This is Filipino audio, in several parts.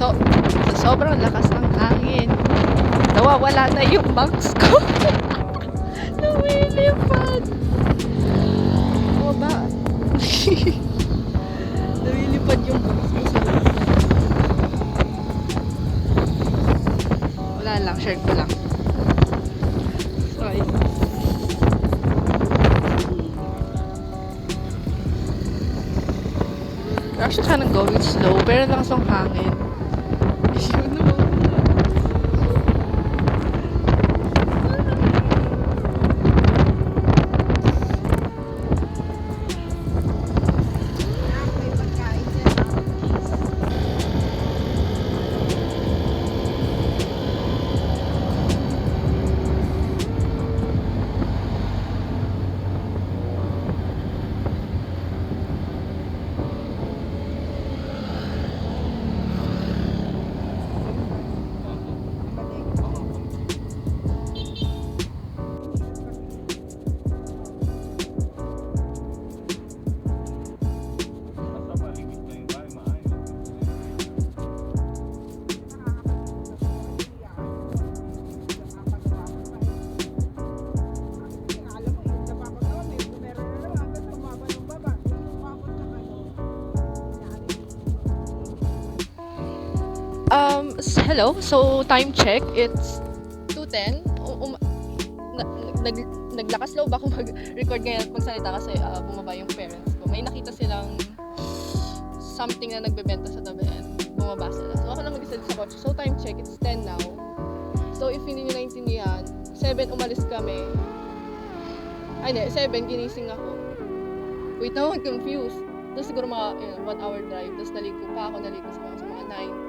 So, sa sobrang lakas ng hangin, nawawala na yung bangs ko. Lumilipad. O ba? Lumilipad yung bangs ko sa labas. Wala lang, share ko lang. Sorry. We're actually kind of going slow, pero lakas ng hangin. Yun naman. Hello. So, time check. It's 2:10. Naglakas loob ako mag-record ngayon at magsalita kasi bumaba yung parents ko. May nakita silang something na nagbebenta sa tabi and bumaba sila. So, ako na mag-isa sa kotse. So, time check. It's 10 now. So, if hindi nyo naintindihan, 7 umalis kami. Ay, hindi. 7 ginising ako. Wait, now I'm confused. Tapos siguro mga 1 hour drive. Tapos naligo pa ako. Naligo sa mga 9.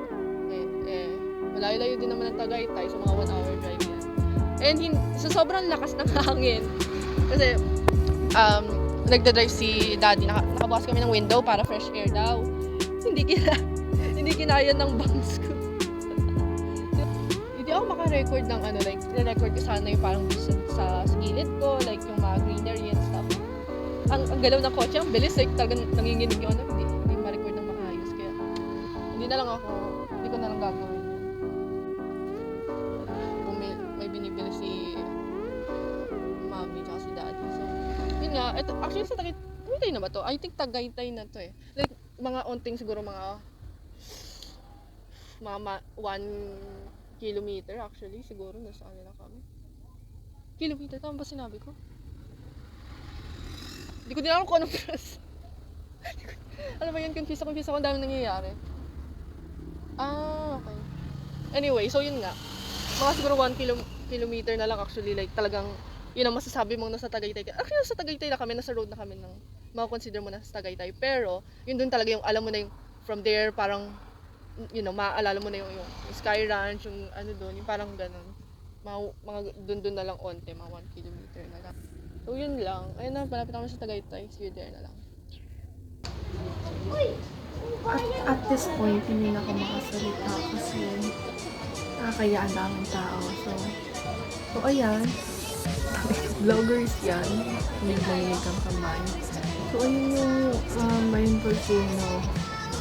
Malayo-layo din naman ang Tagaytay, so mga 1 hour drive yan. And sa sobrang lakas ng hangin, kasi nagdadrive si daddy, nakabukas kami ng window para fresh air daw. Hindi kinaya ng bangs ko. Hindi ako makarecord ng like, record ko sana yung parang sa gilid ko, like yung mga greenery and stuff. Ang galaw ng kotse, ang bilis, like talagang nanginginig yung hindi ma-record ng maayos. Kaya hindi ko na lang gagawin. Binibili si mami at si daddy. So, yun nga. Actually, sa Tagaytay na ba to? I think Tagaytay na to eh. Like, mga onting siguro mga 1 kilometer actually. Siguro nasa kanila kami. Kilometer? Tama ba sinabi ko? Hindi ko din alam kung anong press. Ano ba yun? Confused ako. Ang dami nangyayari. Okay. Anyway, so yun nga. Mga siguro 1 kilometer na lang actually, like talagang yun ang masasabi mong nasa Tagaytay ka. Actually, nasa Tagaytay na kami, nasa road na kami ng makakonsider mo na sa Tagaytay. Pero, yun dun talaga yung alam mo na yung from there, parang, maaalala mo na yung Sky Ranch, yung doon, yung parang ganun. Mga dun na lang onte, mga 1 kilometer na lang. So, yun lang. Ayun na, malapit naman sa Tagaytay. See you there na lang. At this point, hindi na ako makasalita kasi kaya ang daming tao. So ayan. Vloggers yan. Nagmayinig ang kamay. So, ayun yung Mayon Volcano.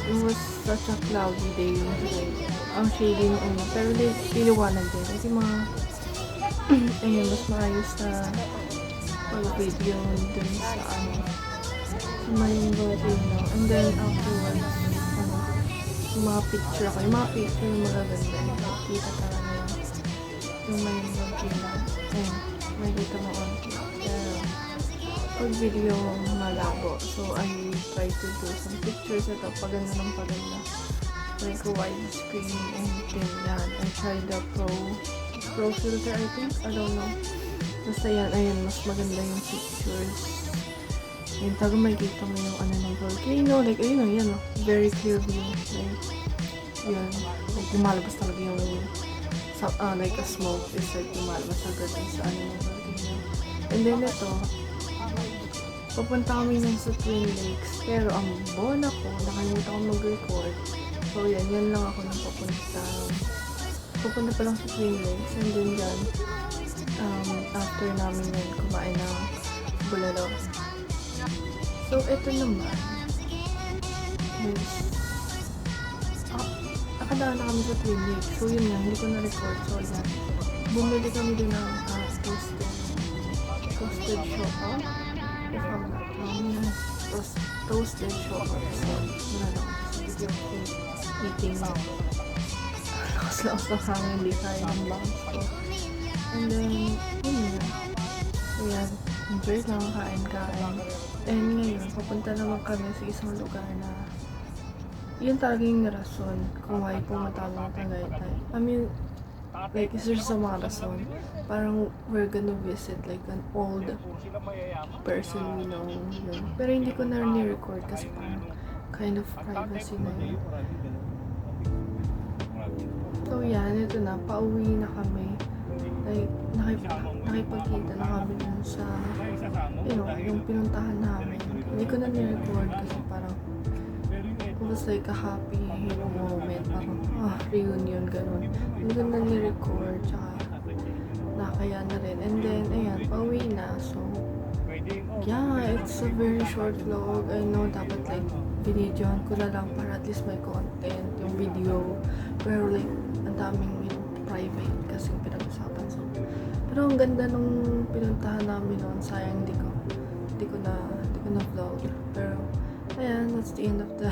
It was such a cloudy day yung today. Ang shady ng uno. Pero liliwanag din. Kasi ayun, mas maayos na pag-video dun sa Mayon Volcano. And then afterwards, yung mga picture ako. Yung mga picture yung magaganda. Nakikita talaga yung Mayon Volcano. Ayun, makikita mo onti. Pero, pag video malabo. So, I try to do some pictures ito. Paganda ng paganda. Like a widescreen and yan. I tried the pro filter, I think. I don't know. Basta yan, ayun, mas maganda yung pictures. Ayun, taga makikita mo yung ng volcano. Like, ayun, yan, very clear view. Like, yan. Like, lumalabas talaga yung like a smoke is like lumalabas agad sa ng volcano. And then ito, papunta kami nun sa Twin Lakes. Pero ang bona ko, nakalimutan ko mag-record. So, yan lang ako nang papunta. Pupunta pa lang sa Twin Lakes. And then dyan, after namin yan, kumain ng bulalo. So, ito naman is nakadaan na kami sa clinic. So yun nga, hindi ko na-record. So yan, bumili kami din ng toasted shoka. If I'm not wrong, yan. Toasted shoka. So, wala lang. Video ko eating na. Lakas na hangin, hindi kaya ng bangs ko. And then, yun nga. So yan, enjoy lang, kain-kain. And ngayon, papunta naman kami sa isang lugar na yun talaga yung rason kung why pumunta kami ng Tagaytay. I mean, like, isa siya sa mga rason. Parang we're gonna visit like an old person we know. Yun. Pero hindi ko na ni-record kasi parang kind of privacy na yun. So yan, ito na, pauwi na kami. Like, nakipagkita na kami dun sa, you know, yung pinuntahan namin. Hindi ko na ni-record kasi parang it was like a happy moment, parang reunion, ganun. Hindi ko na ni-record, tsaka nakaya na rin. And then, ayan, pauwi na. So, yeah, it's a very short vlog. I know, dapat like, binidyohan ko na lang para at least may content, yung video. Pero like, ang daming private kasi pinag-usapan. So, pero ang ganda nung pinuntahan namin noon. Sayang hindi ko na vlog. Pero, ayan, that's the end of the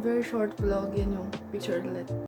very short vlog. Yan yung picture ulit.